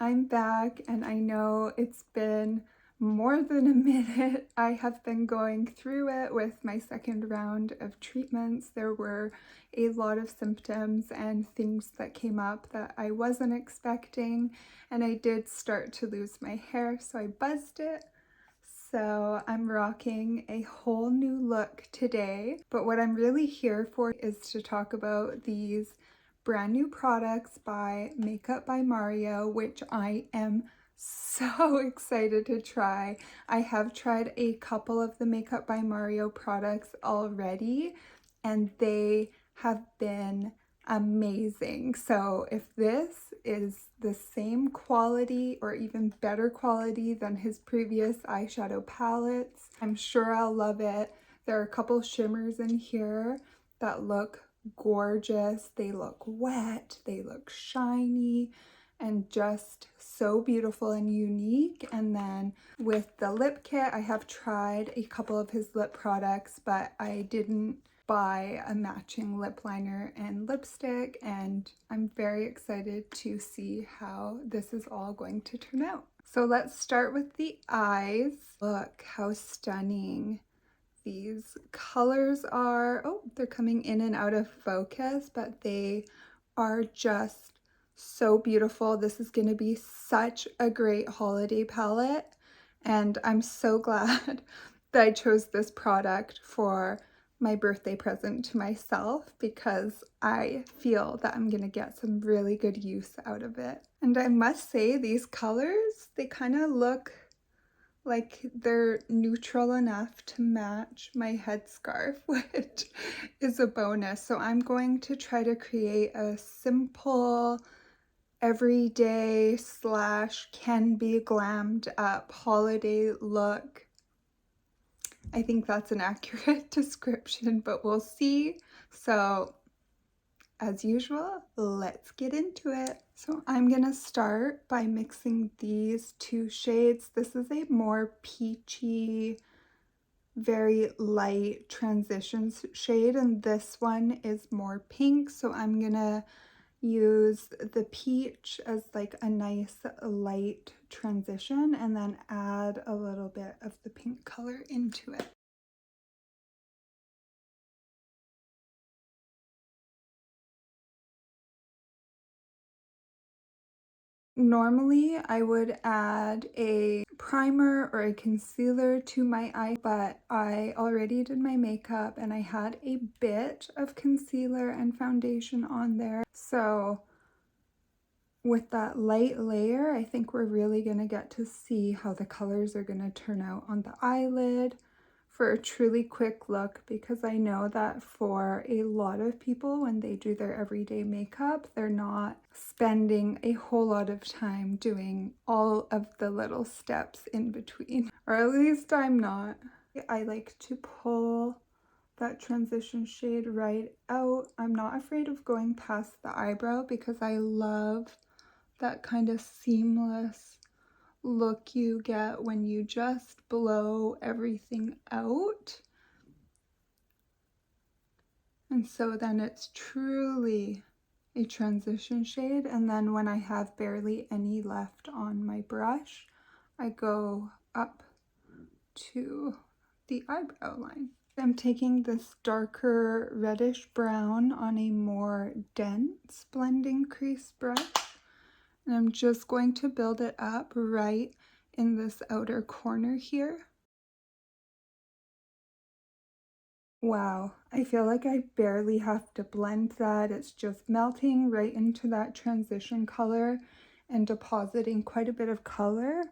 I'm back, and I know it's been more than a minute. I have been going through it with my second round of treatments. There were a lot of symptoms and things that came up that I wasn't expecting, and I did start to lose my hair, so I buzzed it. So I'm rocking a whole new look today, but what I'm really here for is to talk about these brand new products by Makeup by Mario, which I am so excited to try. I have tried a couple of the Makeup by Mario products already, and they have been amazing. So if this is the same quality or even better quality than his previous eyeshadow palettes, I'm sure I'll love it. There are a couple shimmers in here that look gorgeous. They look wet, they look shiny, and just so beautiful and unique. And then with the lip kit, I have tried a couple of his lip products, but I didn't buy a matching lip liner and lipstick, and I'm very excited to see how this is all going to turn out. So let's start with the eyes. Look how stunning these colors are. Oh, they're coming in and out of focus, but they are just so beautiful. This is going to be such a great holiday palette, and I'm so glad that I chose this product for my birthday present to myself, because I feel that I'm gonna get some really good use out of it. And I must say, these colors, they kind of look like they're neutral enough to match my headscarf, which is a bonus. So I'm going to try to create a simple, everyday / can be glammed up holiday look. I think that's an accurate description, but we'll see. So as usual, let's get into it. So I'm gonna start by mixing these two shades. This is a more peachy, very light transitions shade, and this one is more pink. So I'm gonna use the peach as like a nice light transition, and then add a little bit of the pink color into it. Normally, I would add a primer or a concealer to my eye, but I already did my makeup and I had a bit of concealer and foundation on there. So with that light layer, I think we're really going to get to see how the colors are going to turn out on the eyelid for a truly quick look, because I know that for a lot of people, when they do their everyday makeup, they're not spending a whole lot of time doing all of the little steps in between, or at least I'm not. I like to pull that transition shade right out. I'm not afraid of going past the eyebrow because I love that kind of seamless look you get when you just blow everything out. And so then it's truly a transition shade. And then when I have barely any left on my brush, I go up to the eyebrow line. I'm taking this darker reddish brown on a more dense blending crease brush, and I'm just going to build it up right in this outer corner here. Wow, I feel like I barely have to blend that. It's just melting right into that transition color and depositing quite a bit of color,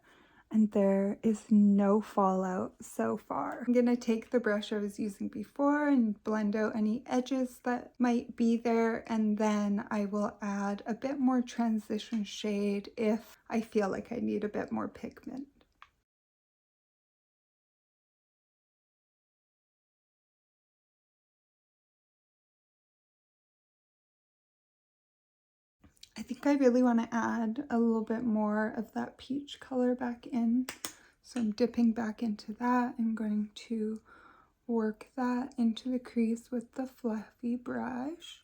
and there is no fallout so far. I'm gonna take the brush I was using before and blend out any edges that might be there, and then I will add a bit more transition shade if I feel like I need a bit more pigment. I think I really want to add a little bit more of that peach color back in. So I'm dipping back into that. I'm going to work that into the crease with the fluffy brush.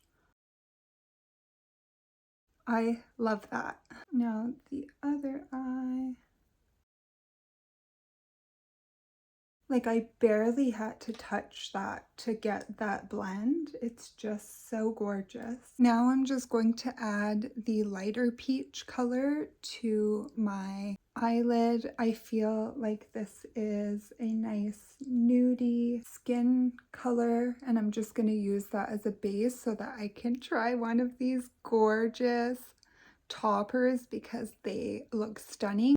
I love that. Now the other Like, I barely had to touch that to get that blend. It's just so gorgeous. Now I'm just going to add the lighter peach color to my eyelid. I feel like this is a nice nudie skin color, and I'm just going to use that as a base so that I can try one of these gorgeous toppers because they look stunning.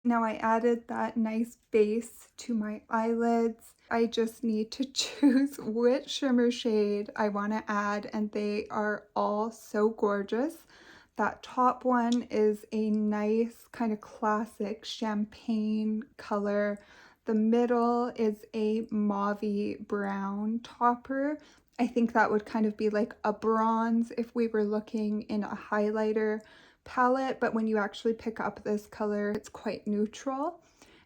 Now I added that nice base to my eyelids. I just need to choose which shimmer shade I want to add, and they are all so gorgeous. That top one is a nice kind of classic champagne color. The middle is a mauve brown topper. I think that would kind of be like a bronze if we were looking in a highlighter palette, but when you actually pick up this color, it's quite neutral.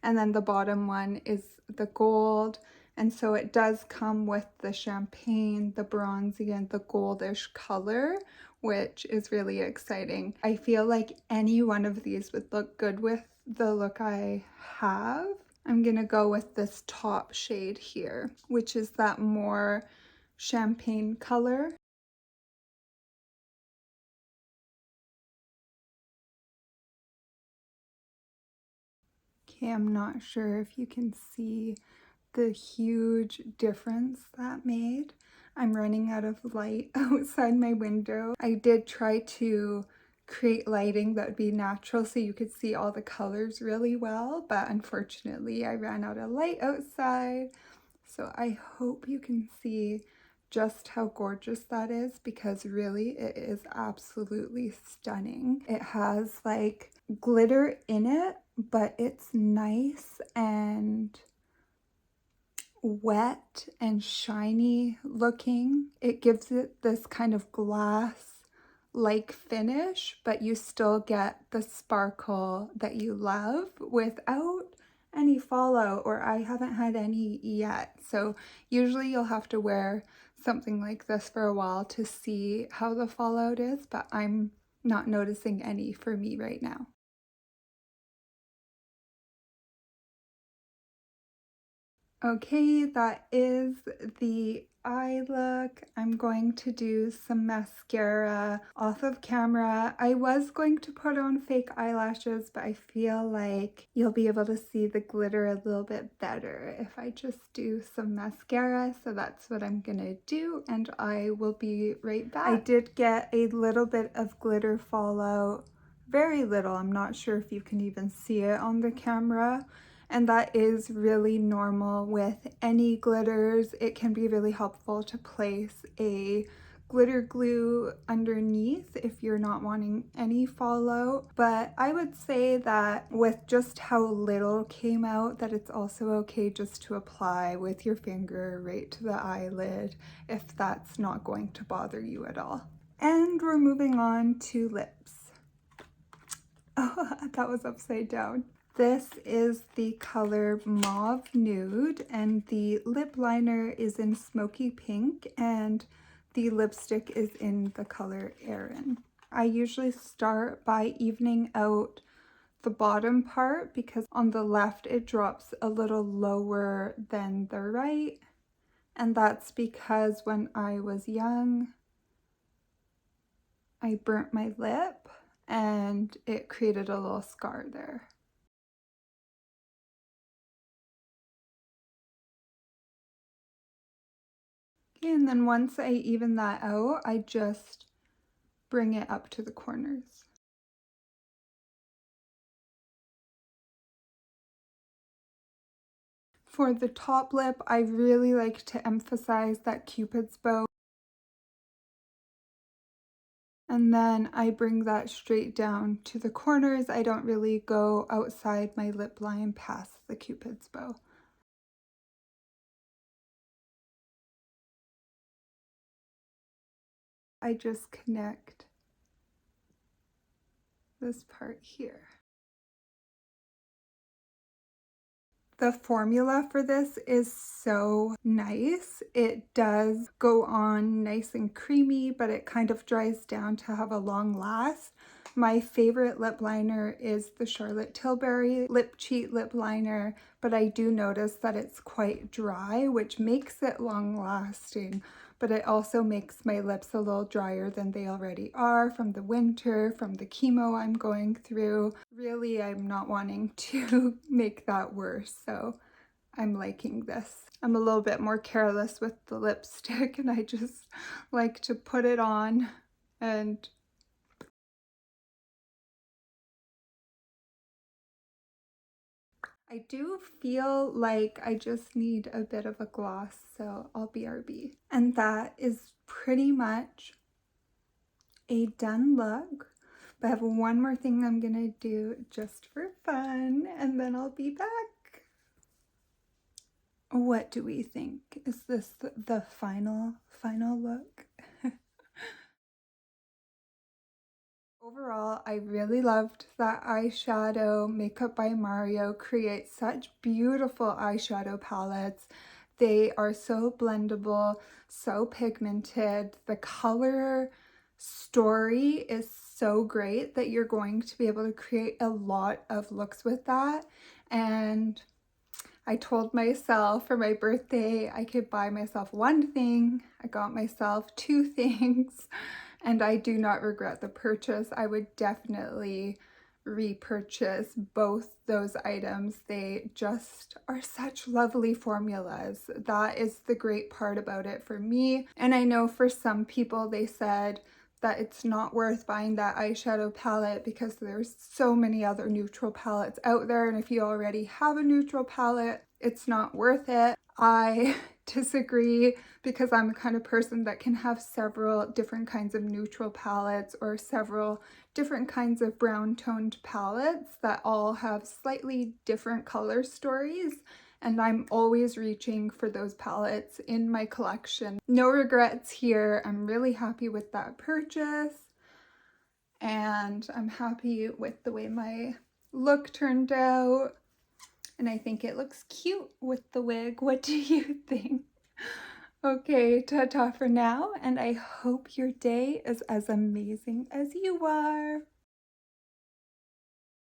And then the bottom one is the gold. And so it does come with the champagne, the bronzy, and the goldish color, which is really exciting. I feel like any one of these would look good with the look I have. I'm gonna go with this top shade here, which is that more champagne color. Okay, I'm not sure if you can see the huge difference that made. I'm running out of light outside my window. I did try to create lighting that would be natural so you could see all the colors really well, but unfortunately I ran out of light outside. So I hope you can see just how gorgeous that is, because really it is absolutely stunning. It has like glitter in it, but it's nice and wet and shiny looking. It gives it this kind of glass like finish, but you still get the sparkle that you love without any fallout, or I haven't had any yet. So usually you'll have to wear something like this for a while to see how the fallout is, but I'm not noticing any for me right now. Okay, that is the eye look. I'm going to do some mascara off of camera. I was going to put on fake eyelashes, but I feel like you'll be able to see the glitter a little bit better if I just do some mascara. So that's what I'm gonna do, and I will be right back. I did get a little bit of glitter fallout, very little. I'm not sure if you can even see it on the camera. And that is really normal with any glitters. It can be really helpful to place a glitter glue underneath if you're not wanting any fallout. But I would say that with just how little came out, that it's also okay just to apply with your finger right to the eyelid if that's not going to bother you at all. And we're moving on to lips. Oh, that was upside down. This is the color Mauve Nude, and the lip liner is in Smoky Pink, and the lipstick is in the color Erin. I usually start by evening out the bottom part because on the left it drops a little lower than the right, and that's because when I was young I burnt my lip and it created a little scar there. Okay, and then once I even that out, I just bring it up to the corners. For the top lip, I really like to emphasize that Cupid's bow. And then I bring that straight down to the corners. I don't really go outside my lip line past the Cupid's bow. I just connect this part here. The formula for this is so nice. It does go on nice and creamy, but it kind of dries down to have a long last. My favorite lip liner is the Charlotte Tilbury Lip Cheat Lip Liner, but I do notice that it's quite dry, which makes it long lasting, but it also makes my lips a little drier than they already are from the winter, from the chemo I'm going through. Really, I'm not wanting to make that worse, so I'm liking this. I'm a little bit more careless with the lipstick, and I just like to put it on and I do feel like I just need a bit of a gloss, so I'll BRB. And that is pretty much a done look. But I have one more thing I'm gonna do just for fun, and then I'll be back. What do we think? Is this the final look? Overall, I really loved that eyeshadow. Makeup by Mario creates such beautiful eyeshadow palettes. They are so blendable, so pigmented. The color story is so great that you're going to be able to create a lot of looks with that. And I told myself for my birthday I could buy myself one thing. I got myself two things. And I do not regret the purchase. I would definitely repurchase both those items. They just are such lovely formulas. That is the great part about it for me. And I know for some people they said that it's not worth buying that eyeshadow palette because there's so many other neutral palettes out there, and if you already have a neutral palette, it's not worth it. I disagree because I'm the kind of person that can have several different kinds of neutral palettes or several different kinds of brown toned palettes that all have slightly different color stories, and I'm always reaching for those palettes in my collection. No regrets here. I'm really happy with that purchase, and I'm happy with the way my look turned out. And I think it looks cute with the wig. What do you think? Okay, ta-ta for now, and I hope your day is as amazing as you are.